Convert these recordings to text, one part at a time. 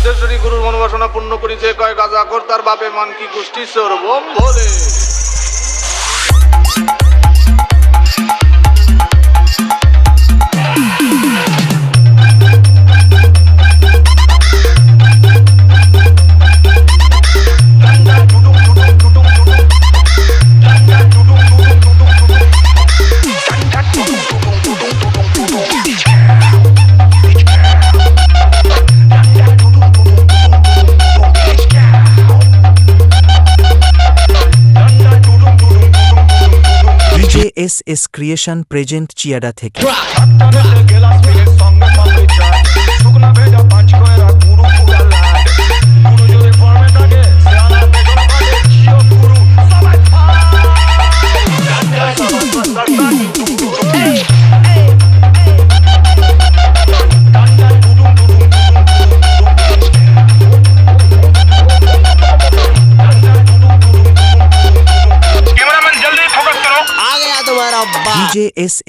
সিদ্ধেশ্বরী গুরুর মনোবাসনা পূর্ণ করিছে, কয় গাজা কর তার বাপে মান কি গোষ্ঠী চোর বোম ভোলে। এস ক্রিয়েশন প্রেজেন্ট চিয়াডা থেকে।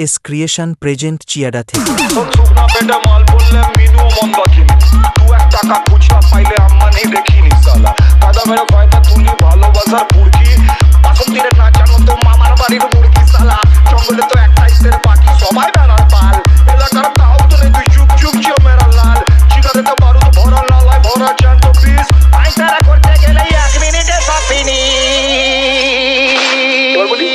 এস ক্রিয়েশন প্রেজেন্ট চিয়াডা থেকে। শুকনা পেটে মাল বললে মিনুও মন বাকিনি, দু এক টাকা খুচরা পাইলে আম্মানি দেখিনি সালা, কাদা মেরে ফায়দা তুলি ভালোবাসার পুরকি, বাসন্তীরে না জানো তো মামার বাড়ির মুরগি সালা, জঙ্গলে তো একটা ইসের পাখি সবাই বেড়ার পাল, এলাকার তাও তো নেই তুই চুপ চুপ চিও মেরা লাল, চিকারে তো বারুদ ভরা লালায় ভরা চ্যান্টো পিস, আইসারা করতে গেলে 1 মিনিটে সব ফিনিশ। এবার বলি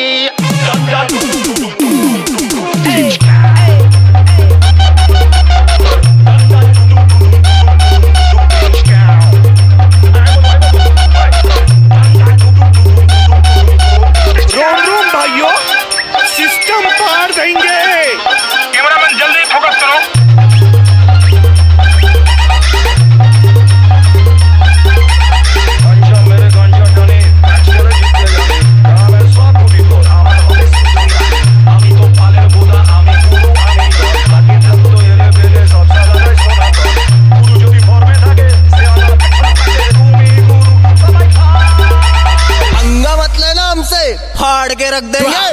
फाड़ के रख देंगे।